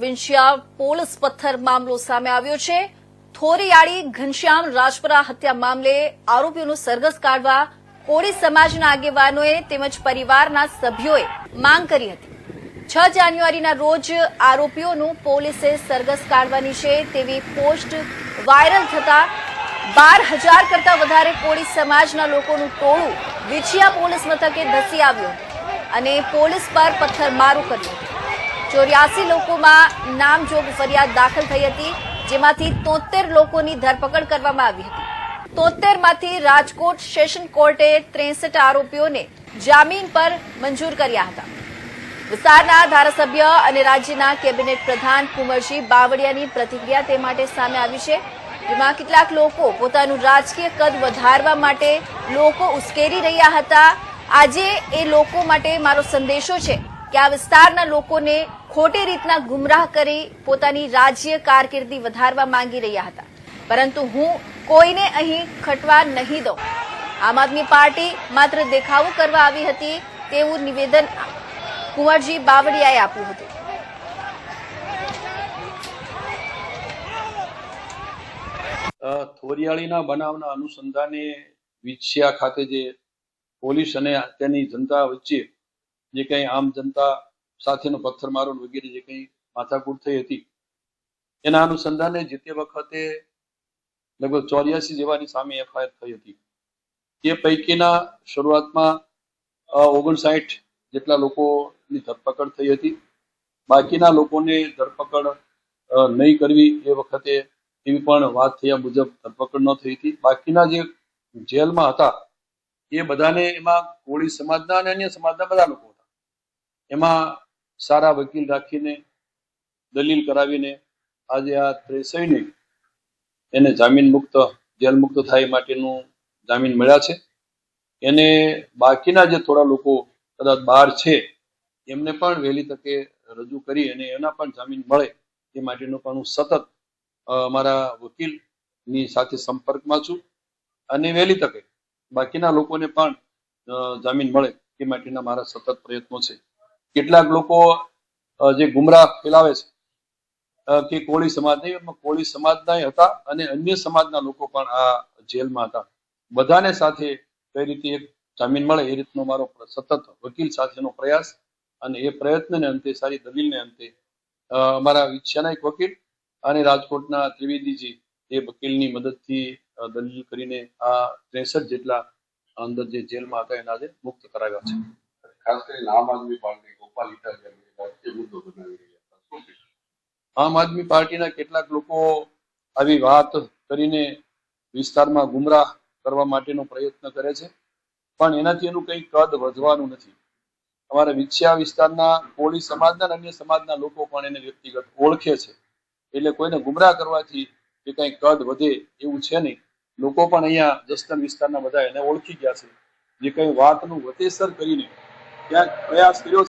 Vinchhiya police પથ્થર મામલો સામે આવ્યો છે। થોરિયાળી ઘનશ્યામ રાજપરા હત્યા મામલે આરોપીઓનું સરઘસ કાઢવા કોળી સમાજના આગેવાનોએ તેમજ પરિવારના સભ્યોએ માંગ કરી હતી। 6 જાન્યુઆરીના રોજ આરોપીઓનું પોલીસે સરઘસ કાઢવાની છે તેવી પોસ્ટ વાયરલ થતા 12,000 કરતા વધારે કોળી સમાજના લોકોનું ટોળું વિંછિયા પોલીસ મથકે ધસી આવ્યું અને પોલીસ પર પથ્થરમારો કર્યો। 84 લોકોમાં નામજોગ ફરિયાદ દાખલ થઈ હતી, જેમાંથી 73 લોકોની ધરપકડ કરવામાં આવી હતી। 73 માંથી રાજકોટ સેશન કોર્ટે 63 આરોપીઓને જામીન પર મંજૂર કર્યા હતા। વિસ્તારના ધારાસભ્ય અને રાજ્યના કેબિનેટ પ્રધાન કુંવરજી બાવળિયાની પ્રતિક્રિયા તે માટે સામે આવી છે, જેમાં કેટલાક લોકો પોતાનું રાજકીય કદ વધારવા માટે લોકો ઉશ્કેરી રહ્યા હતા। આજે એ લોકો માટે મારો સંદેશો છે કે આ વિસ્તારના લોકોને ખોટી રીતના ગુમરાહ કરી પોતાની રાજ્ય કારકિર્દી વધારવા માંગી રહ્યા હતા, પરંતુ હું કોઈને અહીં ખટવા નહીં દઉં। આમ આદમી પાર્ટી માત્ર દેખાવો કરવા આવી હતી તેવું નિવેદન કુંવરજી બાવળિયાએ આપ્યું હતું। થોરિયાળીના બનાવના અનુસંધાને વિંછિયા ખાતે જે પોલીસ અને તેની જનતા વચ્ચે જે કંઈ આમ જનતા સાથેનો પથ્થરમારો વગેરે જે કંઈ માથાકૂટ થઈ હતી એના અનુસંધાને જે તે વખતે લગભગ 84 જેવાની સામે એફઆઈઆર થઈ હતી। તે પૈકીના શરૂઆતમાં 59 જેટલા લોકોની ધરપકડ થઈ હતી। બાકીના લોકોને ધરપકડ નહીં કરવી એ વખતે એવી પણ વાત થયા મુજબ ધરપકડ ન થઈ હતી। બાકીના જે જેલમાં હતા એ બધાને એમાં કોળી સમાજના અને અન્ય સમાજના બધા લોકો હતા, એમાં સારા વકીલ રાખીને દલીલ કરાવીને આજે આ 63 એને જામીન મુક્ત જેલ મુક્ત થાય માટેનું જામીન મળ્યા છે। એને બાકીના જે થોડા લોકો કદાચ બહાર છે એમને પણ વહેલી તકે રજૂ કરી અને એના પણ જામીન મળે એ માટેનું પણ હું સતત અમારા વકીલની સાથે સંપર્કમાં છું અને વહેલી તકે બાકીના લોકોને પણ જામીન મળે એ માટેના મારા સતત પ્રયત્નો છે। કેટલાક લોકો જે ગુમરાહ ફેલાવે છે કે કોળી સમાજ નહીં, કોળી સમાજના હતા અને અન્ય સમાજના લોકો પણ આ જેલમાં હતા, બધાને સાથે કઈ રીતે એક જામીન મળે એ રીતનો મારો સતત વકીલ સાથેનો પ્રયાસ અને એ પ્રયત્નને અંતે સારી દલીલને અંતે અમારા વિંછિયાના એક વકીલ અને રાજકોટના ત્રિવેદીજી એ વકીલની મદદથી દલીલ કરીને આ 63 જેટલા અંદર જે જેલમાં હતા એના આજે મુક્ત કરાવ્યા છે। ખાસ કરીને આમ આદમી પાર્ટી ગોપાલ ઇટાલિયાની રાજકીય મુદ્દો બનાવી રહ્યા હતા, આમ આદમી પાર્ટીના કેટલાક લોકો આવી વાત કરીને વિસ્તારમાં ગુમરાહ કરવા માટેનો પ્રયત્ન કરે છે, પણ એનાથી એનું કંઈ કદ વધવાનું નથી। અમારા વિંછિયા વિસ્તારના કોળી સમાજના અન્ય સમાજના લોકો પણ એને વ્યક્તિગત ઓળખે છે, એટલે કોઈને ગુમરાહ કરવાથી એ કંઈ કદ વધે એવું છે નહીં। લોકો પણ અહીંયા જસદણ વિસ્તારના બધા એને ઓળખી ગયા છે, જે કંઈ વાતનું વતેસર કરીને ક્યાંક પ્રયાસ કર્યો